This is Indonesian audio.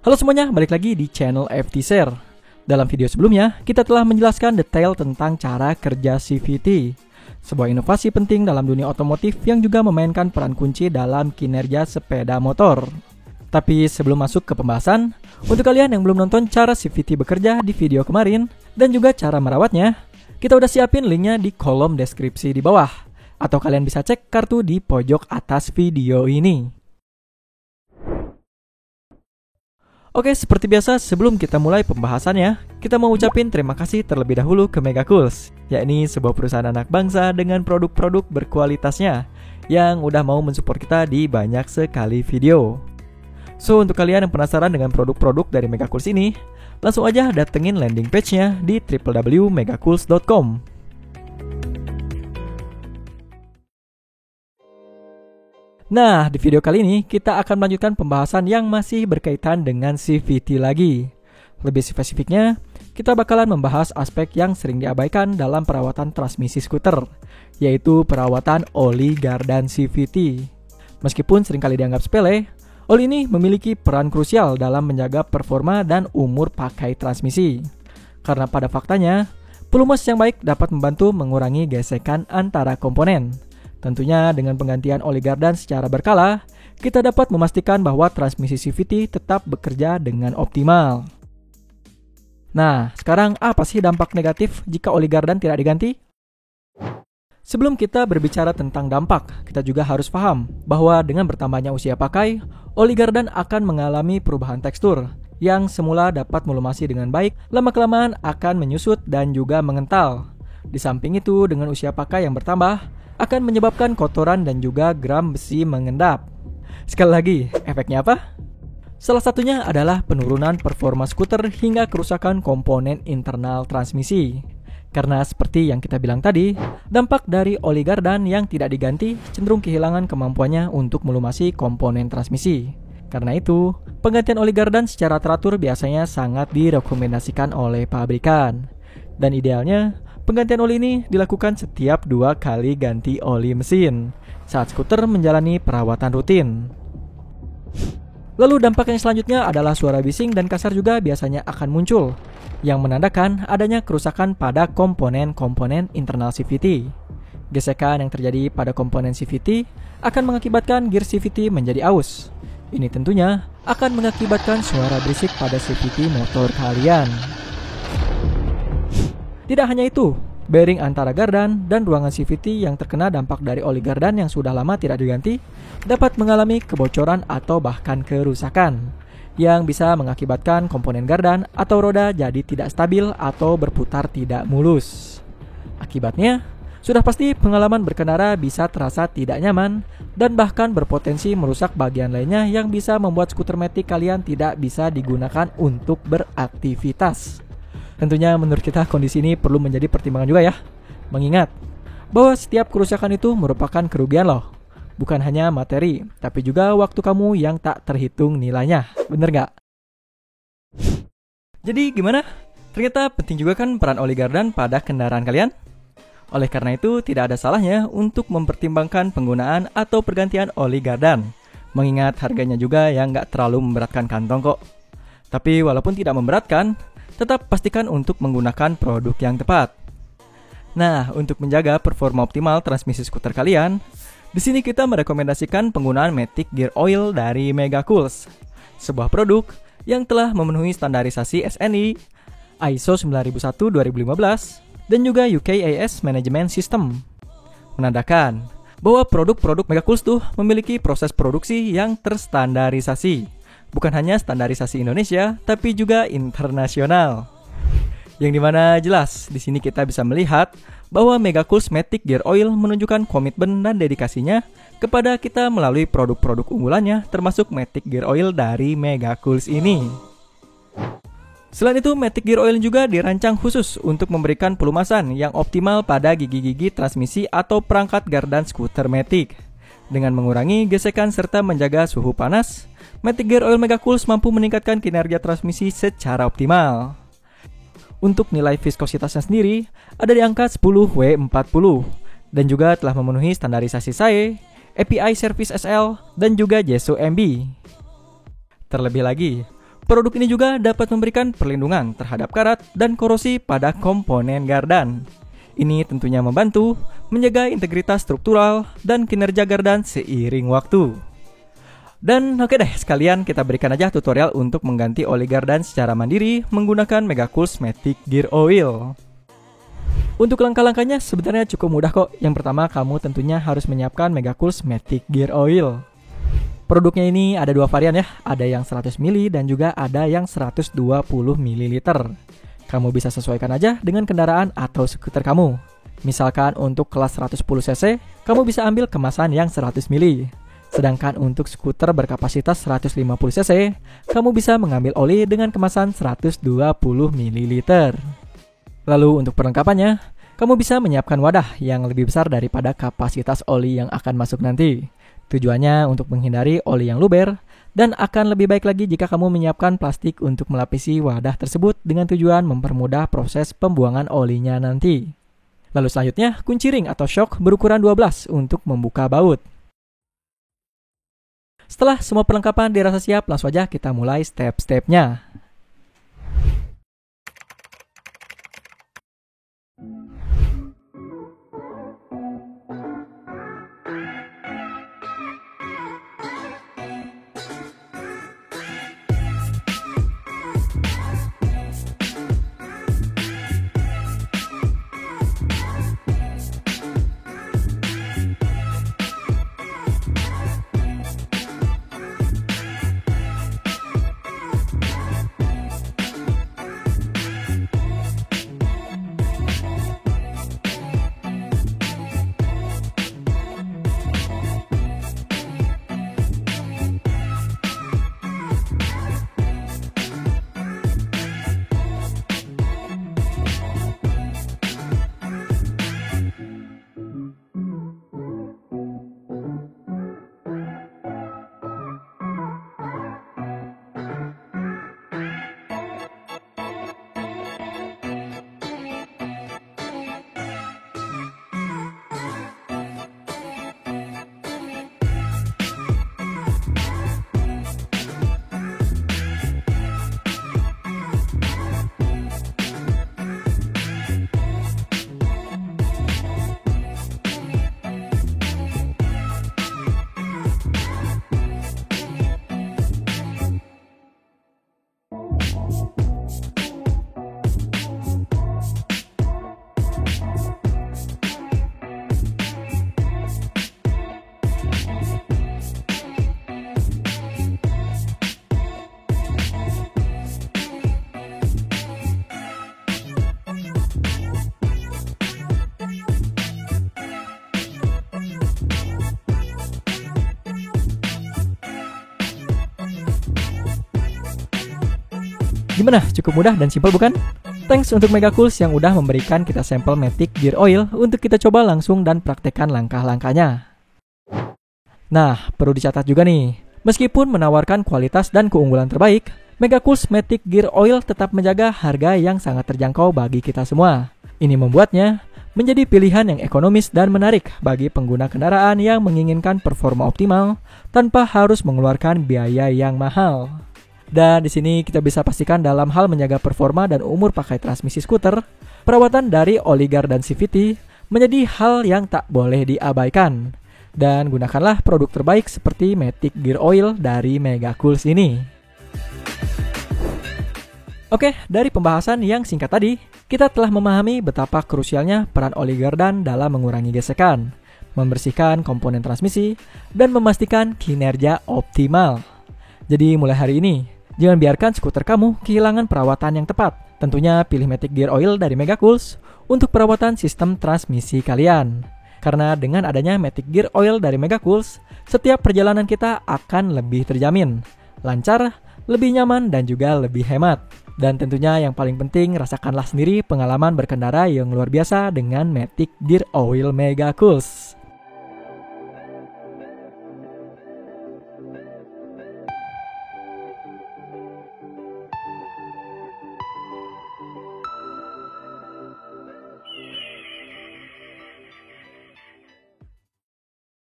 Halo semuanya, balik lagi di channel FT Share. Dalam video sebelumnya, kita telah menjelaskan detail tentang cara kerja CVT, sebuah inovasi penting dalam dunia otomotif yang juga memainkan peran kunci dalam kinerja sepeda motor. Tapi sebelum masuk ke pembahasan, untuk kalian yang belum nonton cara CVT bekerja di video kemarin, dan juga cara merawatnya, kita udah siapin linknya di kolom deskripsi di bawah. Atau kalian bisa cek kartu di pojok atas video ini. Oke, seperti biasa sebelum kita mulai pembahasannya, kita mau ucapin terima kasih terlebih dahulu ke Megacools, yakni sebuah perusahaan anak bangsa dengan produk-produk berkualitasnya yang udah mau mensupport kita di banyak sekali video. So, untuk kalian yang penasaran dengan produk-produk dari Megacools ini, langsung aja datengin landing page-nya di www.megacools.com. Nah, di video kali ini kita akan melanjutkan pembahasan yang masih berkaitan dengan CVT lagi. Lebih spesifiknya, kita bakalan membahas aspek yang sering diabaikan dalam perawatan transmisi skuter, yaitu perawatan oli gardan CVT. Meskipun seringkali dianggap sepele, oli ini memiliki peran krusial dalam menjaga performa dan umur pakai transmisi. Karena pada faktanya, pelumas yang baik dapat membantu mengurangi gesekan antara komponen. Tentunya dengan penggantian oli gardan secara berkala, kita dapat memastikan bahwa transmisi CVT tetap bekerja dengan optimal. Nah, sekarang apa sih dampak negatif jika oli gardan tidak diganti? Sebelum kita berbicara tentang dampak, kita juga harus paham bahwa dengan bertambahnya usia pakai, oli gardan akan mengalami perubahan tekstur yang semula dapat melumasi dengan baik, lama-kelamaan akan menyusut dan juga mengental. Di samping itu, dengan usia pakai yang bertambah, akan menyebabkan kotoran dan juga gram besi mengendap. Sekali lagi, efeknya apa? Salah satunya adalah penurunan performa skuter hingga kerusakan komponen internal transmisi. Karena seperti yang kita bilang tadi, dampak dari oli gardan yang tidak diganti cenderung kehilangan kemampuannya untuk melumasi komponen transmisi. Karena itu, penggantian oli gardan secara teratur biasanya sangat direkomendasikan oleh pabrikan. Dan idealnya, penggantian oli ini dilakukan setiap 2 kali ganti oli mesin saat skuter menjalani perawatan rutin. Lalu dampak yang selanjutnya adalah suara bising dan kasar juga biasanya akan muncul, yang menandakan adanya kerusakan pada komponen-komponen internal CVT. Gesekan yang terjadi pada komponen CVT akan mengakibatkan gear CVT menjadi aus. Ini tentunya akan mengakibatkan suara berisik pada CVT motor kalian. Tidak hanya itu, bearing antara gardan dan ruangan CVT yang terkena dampak dari oli gardan yang sudah lama tidak diganti dapat mengalami kebocoran atau bahkan kerusakan yang bisa mengakibatkan komponen gardan atau roda jadi tidak stabil atau berputar tidak mulus. Akibatnya, sudah pasti pengalaman berkendara bisa terasa tidak nyaman dan bahkan berpotensi merusak bagian lainnya yang bisa membuat skuter matic kalian tidak bisa digunakan untuk beraktivitas. Tentunya menurut kita kondisi ini perlu menjadi pertimbangan juga ya. Mengingat bahwa setiap kerusakan itu merupakan kerugian loh. Bukan hanya materi, tapi juga waktu kamu yang tak terhitung nilainya. Bener nggak? Jadi gimana? Ternyata penting juga kan peran oli gardan pada kendaraan kalian? Oleh karena itu tidak ada salahnya untuk mempertimbangkan penggunaan atau pergantian oli gardan. Mengingat harganya juga yang nggak terlalu memberatkan kantong kok. Tapi walaupun tidak memberatkan, tetap pastikan untuk menggunakan produk yang tepat. Nah, untuk menjaga performa optimal transmisi skuter kalian, di sini kita merekomendasikan penggunaan Matic Gear Oil dari Megacools, sebuah produk yang telah memenuhi standarisasi SNI, ISO 9001:2015, dan juga UKAS Management System. Menandakan bahwa produk-produk Megacools tuh memiliki proses produksi yang terstandarisasi. Bukan hanya standarisasi Indonesia, tapi juga internasional. Yang dimana jelas, di sini kita bisa melihat bahwa Megacools Matic Gear Oil menunjukkan komitmen dan dedikasinya kepada kita melalui produk-produk unggulannya, termasuk Matic Gear Oil dari Megacools ini. Selain itu, Matic Gear Oil juga dirancang khusus untuk memberikan pelumasan yang optimal pada gigi-gigi transmisi atau perangkat gardan skuter Matic. Dengan mengurangi gesekan serta menjaga suhu panas, Matic Gear Oil Megacools mampu meningkatkan kinerja transmisi secara optimal. Untuk nilai viskositasnya sendiri, ada di angka 10W40 dan juga telah memenuhi standarisasi SAE, API Service SL, dan juga JSO MB. Terlebih lagi, Produk ini juga dapat memberikan perlindungan terhadap karat dan korosi pada komponen gardan. Ini tentunya membantu menjaga integritas struktural dan kinerja gardan seiring waktu. Dan oke deh, sekalian kita berikan aja tutorial untuk mengganti oli gardan secara mandiri menggunakan Megacool's Matic Gear Oil. Untuk langkah-langkahnya sebenarnya cukup mudah kok. Yang pertama, kamu tentunya harus menyiapkan Megacool's Matic Gear Oil. Produknya ini ada dua varian ya, ada yang 100 ml dan juga ada yang 120 ml. Kamu bisa sesuaikan aja dengan kendaraan atau skuter kamu. Misalkan untuk kelas 110 cc, kamu bisa ambil kemasan yang 100 ml. Sedangkan untuk skuter berkapasitas 150 cc, kamu bisa mengambil oli dengan kemasan 120 ml. Lalu untuk perlengkapannya, kamu bisa menyiapkan wadah yang lebih besar daripada kapasitas oli yang akan masuk nanti. Tujuannya untuk menghindari oli yang luber, dan akan lebih baik lagi jika kamu menyiapkan plastik untuk melapisi wadah tersebut dengan tujuan mempermudah proses pembuangan olinya nanti. Lalu selanjutnya, kunci ring atau shock berukuran 12 untuk membuka baut. Setelah semua perlengkapan dirasa siap, langsung aja kita mulai step-stepnya. Gimana? Cukup mudah dan simpel bukan? Thanks untuk Megacool's yang udah memberikan kita sampel Matic Gear Oil untuk kita coba langsung dan praktekkan langkah-langkahnya. Nah, perlu dicatat juga nih, meskipun menawarkan kualitas dan keunggulan terbaik, Megacool's Matic Gear Oil tetap menjaga harga yang sangat terjangkau bagi kita semua. Ini membuatnya menjadi pilihan yang ekonomis dan menarik bagi pengguna kendaraan yang menginginkan performa optimal tanpa harus mengeluarkan biaya yang mahal. Dan di sini kita bisa pastikan dalam hal menjaga performa dan umur pakai transmisi skuter, perawatan dari oli gardan CVT menjadi hal yang tak boleh diabaikan. Dan gunakanlah produk terbaik seperti Matic Gear Oil dari Megacool's ini. Oke, dari pembahasan yang singkat tadi, kita telah memahami betapa krusialnya peran oli gardan dalam mengurangi gesekan, membersihkan komponen transmisi, dan memastikan kinerja optimal. Jadi mulai hari ini, jangan biarkan skuter kamu kehilangan perawatan yang tepat. Tentunya pilih Matic Gear Oil dari Megacool's untuk perawatan sistem transmisi kalian. Karena dengan adanya Matic Gear Oil dari Megacool's, setiap perjalanan kita akan lebih terjamin, lancar, lebih nyaman, dan juga lebih hemat. Dan tentunya yang paling penting, rasakanlah sendiri pengalaman berkendara yang luar biasa dengan Matic Gear Oil Megacool's.